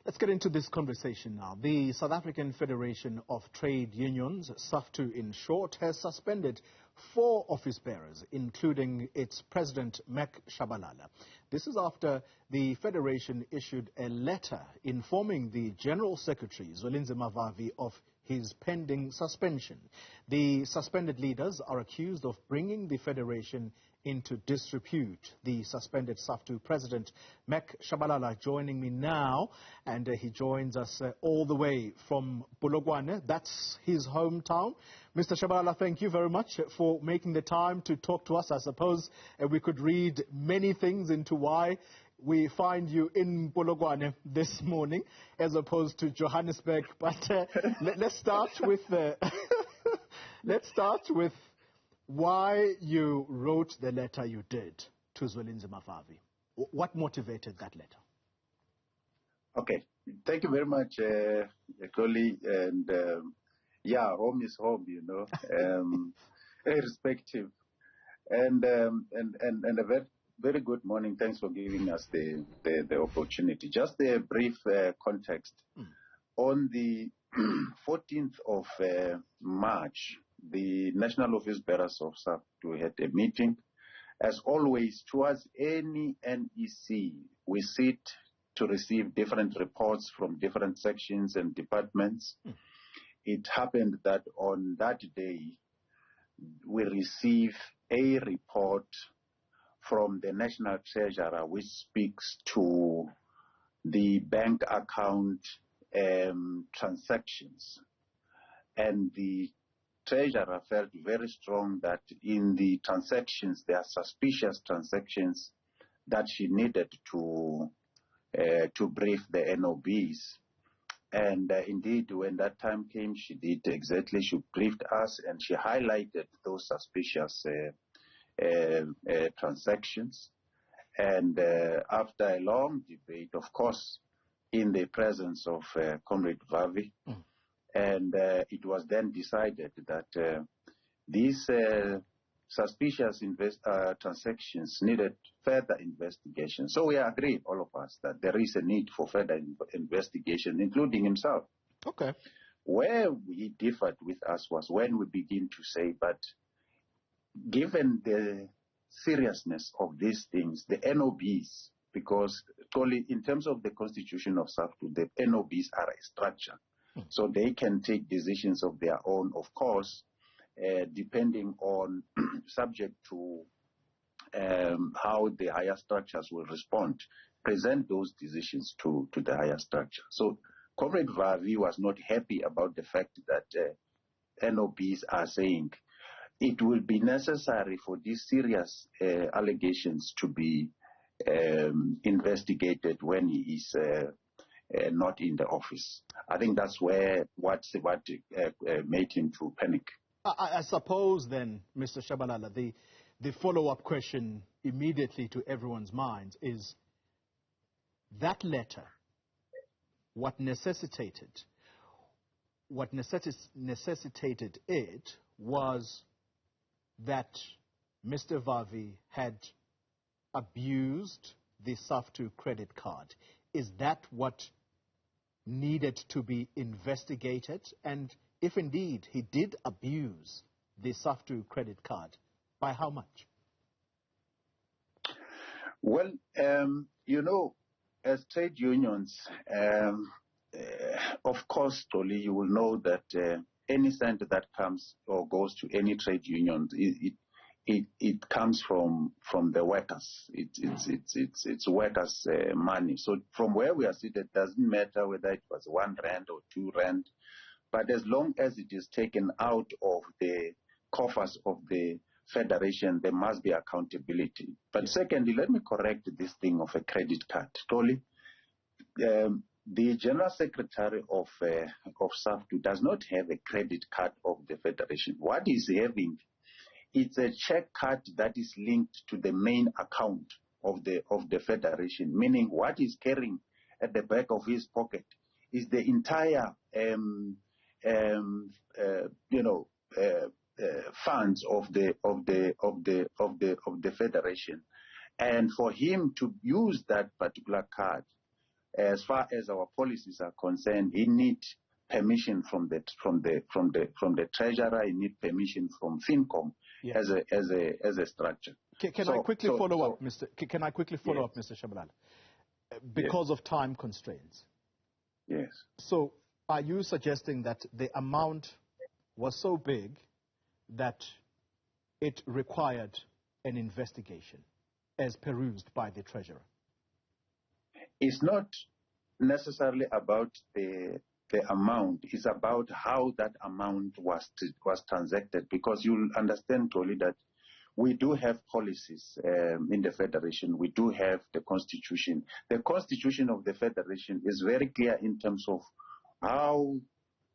Let's get into this conversation now. The South African Federation of Trade Unions, SAFTU in short, has suspended 4 office bearers, including its president, Mac Chavalala. This is after the federation issued a letter informing the General Secretary, Zwelinzima Vavi, of his pending suspension. The suspended leaders are accused of bringing the federation into disrepute. The suspended SAFTU president, Mac Chavalala, joining me now, and he joins us all the way from Polokwane. That's his hometown. Mr. Chavalala, thank you very much for making the time to talk to us. I suppose we could read many things into why we find you in Polokwane this morning as opposed to Johannesburg. But let's start with let's start with why you wrote the letter you did to Zwelinzima Vavi. What motivated that letter? Okay, thank you very much, colleague. And yeah, home is home, you know, irrespective. And a very good morning. Thanks for giving us the opportunity. Just a brief context. On the 14th of March, the National Office Bearers of SAFTU had a meeting. As always, towards any NEC, we sit to receive different reports from different sections and departments. It happened that on that day, we received a report from the National Treasurer which speaks to the bank account transactions. And the Treasurer felt very strong that in the transactions, there are suspicious transactions that she needed to brief the NOBs. And indeed, when that time came, she did exactly. She briefed us and she highlighted those suspicious transactions. And after a long debate, of course, in the presence of Comrade Vavi, and it was then decided that these suspicious transactions needed further investigation. So we agreed, all of us, that there is a need for further investigation, including himself. Okay. Where he differed with us was when we begin to say, but given the seriousness of these things, the NOBs, because in terms of the constitution of SAFTU, the NOBs are a structure. So they can take decisions of their own, of course, depending on, subject to how the higher structures will respond, present those decisions to the higher structure. So Comrade Vavi was not happy about the fact that NOBs are saying it will be necessary for these serious allegations to be investigated when he is not in the office. I think that's what made him to panic. I suppose then, Mr. Chavalala, the follow-up question immediately to everyone's minds is that letter, what necessitated it was that Mr. Vavi had abused the SAFTU credit card. Is that what needed to be investigated? And if indeed he did abuse the SAFTU credit card, by how much? Well, you know, as trade unions, of course, Toli, you will know that any cent that comes or goes to any trade union, it comes from the workers. It's workers' money. So from where we are seated, it doesn't matter whether it was 1 rand or 2 rand, but as long as it is taken out of the coffers of the federation, there must be accountability. But secondly, let me correct this thing of a credit card. Toli, the General Secretary of SAFTU does not have a credit card of the federation. What he's having, it's a check card that is linked to the main account of the federation, meaning what he's carrying at the back of his pocket is the entire funds of the federation. And for him to use that particular card as far as our policies are concerned, he needs permission from the treasurer. He needs permission from FinCom as a structure. Can I quickly follow up, Mr. Can I quickly follow up, Mr. Chavalala? Because of time constraints. Yes. So, are you suggesting that the amount was so big that it required an investigation as perused by the treasurer? It's not necessarily about the amount. It's about how that amount was transacted, because you'll understand, Toli, that we do have policies in the Federation. We do have the Constitution. The Constitution of the Federation is very clear in terms of how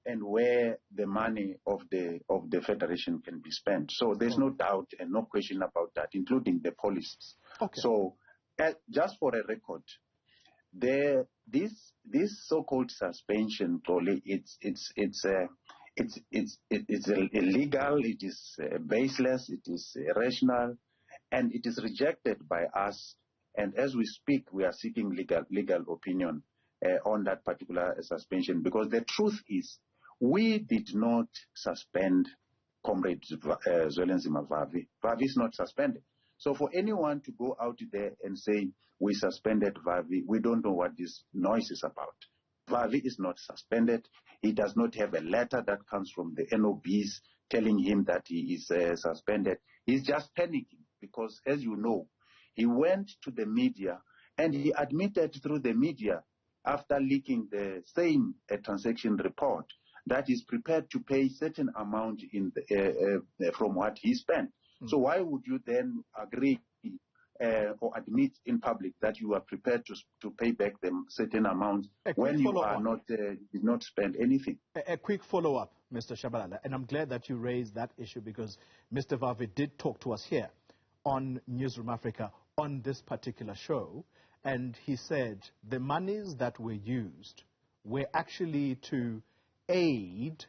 and where the money of the Federation can be spent. So there's no doubt and no question about that, including the policies. Okay. So just for a record, this so-called suspension, Toli, it's illegal, it is baseless, it is irrational, and it is rejected by us. And as we speak, we are seeking legal opinion on that particular suspension, because the truth is, we did not suspend Comrade Zwelinzima Vavi. Vavi is not suspended. So for anyone to go out there and say, we suspended Vavi, we don't know what this noise is about. Vavi is not suspended. He does not have a letter that comes from the NOBs telling him that he is suspended. He's just panicking because, as you know, he went to the media and he admitted through the media, after leaking the same transaction report, that he's prepared to pay certain amount from what he spent. So why would you then agree or admit in public that you are prepared to pay back them certain amounts when you are did not spend anything? A quick follow-up, Mr. Chavalala, and I'm glad that you raised that issue, because Mr. Vavi did talk to us here on Newzroom Afrika on this particular show, and he said the monies that were used were actually to aid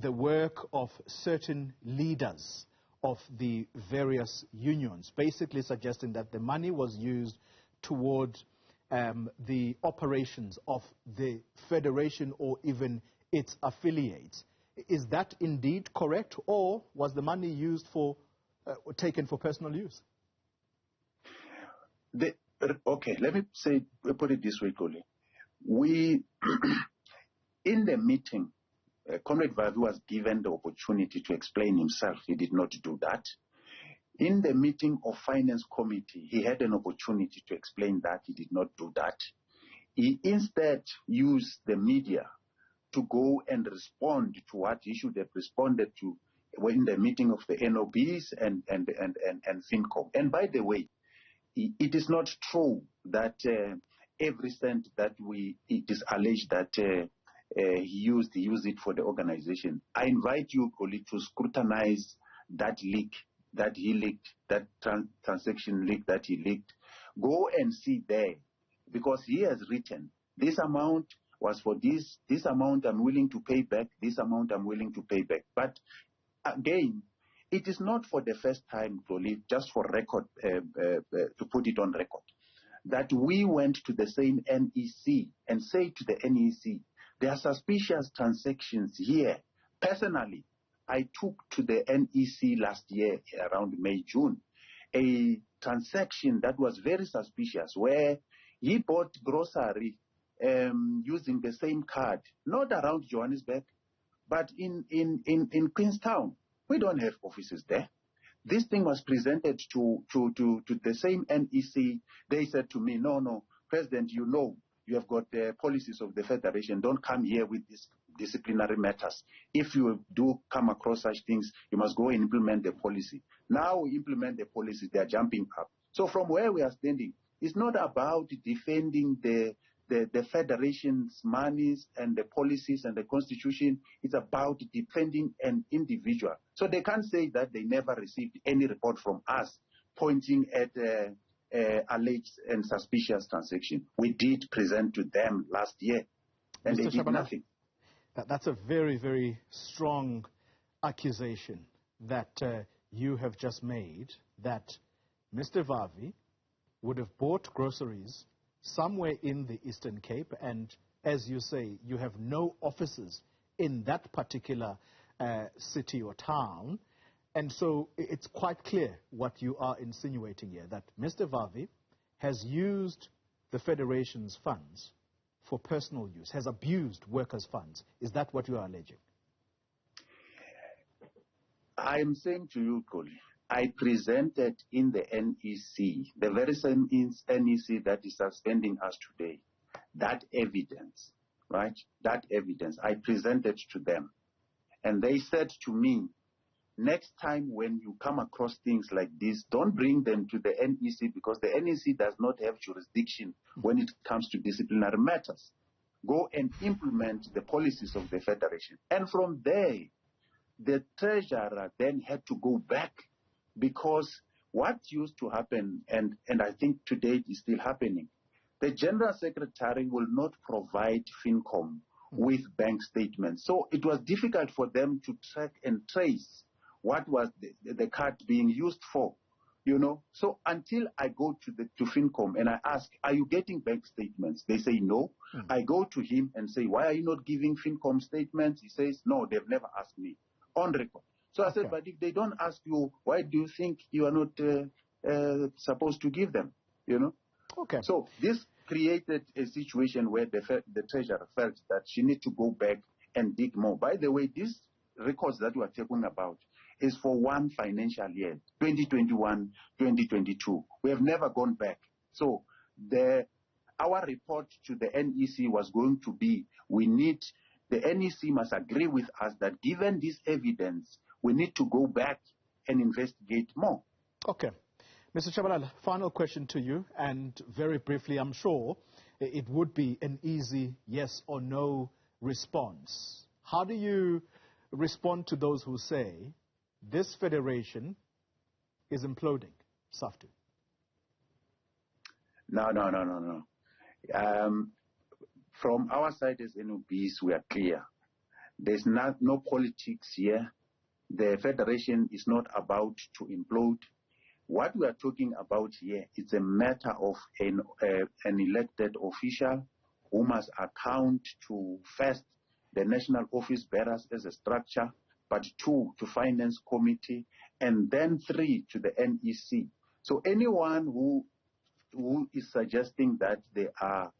the work of certain leaders of the various unions, basically suggesting that the money was used towards the operations of the federation or even its affiliates. Is that indeed correct, or was the money used for taken for personal use? Okay, let me put it this way, Koli. We, in the meeting, Comrade Vavi was given the opportunity to explain himself. He did not do that. In the meeting of Finance Committee, he had an opportunity to explain that. He did not do that. He instead used the media to go and respond to what he should have responded to in the meeting of the NOBs and FinCom. And by the way, it is not true that every cent that it is alleged that he used it for the organization. I invite you, Koli, to scrutinize that leak that he leaked, that transaction leak that he leaked. Go and see there, because he has written, this amount was for this amount I'm willing to pay back, this amount I'm willing to pay back. But again, it is not for the first time, Koli, just for record, to put it on record, that we went to the same NEC and say to the NEC, there are suspicious transactions here. Personally, I took to the NEC last year, around May, June, a transaction that was very suspicious, where he bought grocery using the same card, not around Johannesburg, but in Queenstown. We don't have offices there. This thing was presented to the same NEC. They said to me, no, President, you know, you have got the policies of the Federation. Don't come here with these disciplinary matters. If you do come across such things, you must go and implement the policy. Now we implement the policy, they are jumping up. So from where we are standing, it's not about defending the Federation's monies and the policies and the Constitution. It's about defending an individual. So they can't say that they never received any report from us pointing at alleged and suspicious transaction. We did present to them last year, and Mr. they did nothing. That's a very, very strong accusation that you have just made, that Mr. Vavi would have bought groceries somewhere in the Eastern Cape, and as you say, you have no offices in that particular city or town. And so it's quite clear what you are insinuating here, that Mr. Vavi has used the Federation's funds for personal use, has abused workers' funds. Is that what you are alleging? I am saying to you, Koli, I presented in the NEC, the very same NEC that is suspending us today, that evidence, right? That evidence, I presented to them. And they said to me, next time when you come across things like this, don't bring them to the NEC, because the NEC does not have jurisdiction when it comes to disciplinary matters. Go and implement the policies of the Federation. And from there, the treasurer then had to go back, because what used to happen, and I think today it is still happening, the General Secretary will not provide FinCom with bank statements. So it was difficult for them to track and trace what was the card being used for, you know. So until I go to FinCom and I ask, are you getting bank statements? They say no. I go to him and say, why are you not giving FinCom statements? He says, no, they've never asked me, on record. So I said, but if they don't ask you, why do you think you are not supposed to give them, you know? Okay. So this created a situation where the treasurer felt that she needs to go back and dig more. By the way, these records that we are talking about is for one financial year, 2021, 2022. We have never gone back. So our report to the NEC was going to be, the NEC must agree with us that given this evidence, we need to go back and investigate more. Okay. Mr. Chavalala, final question to you, and very briefly, I'm sure it would be an easy yes or no response. How do you respond to those who say this federation is imploding, SAFTU? No. From our side as NOBs, we are clear. There's no politics here. The federation is not about to implode. What we are talking about here is a matter of an elected official who must account to, first, the national office bearers as a structure, but 2, to finance committee, and then 3, to the NEC. So anyone who is suggesting that there are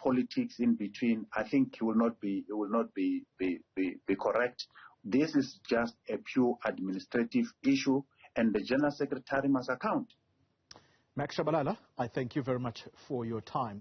politics in between, I think it will not be correct. This is just a pure administrative issue, and the General Secretary must account. Mac Chavalala, I thank you very much for your time.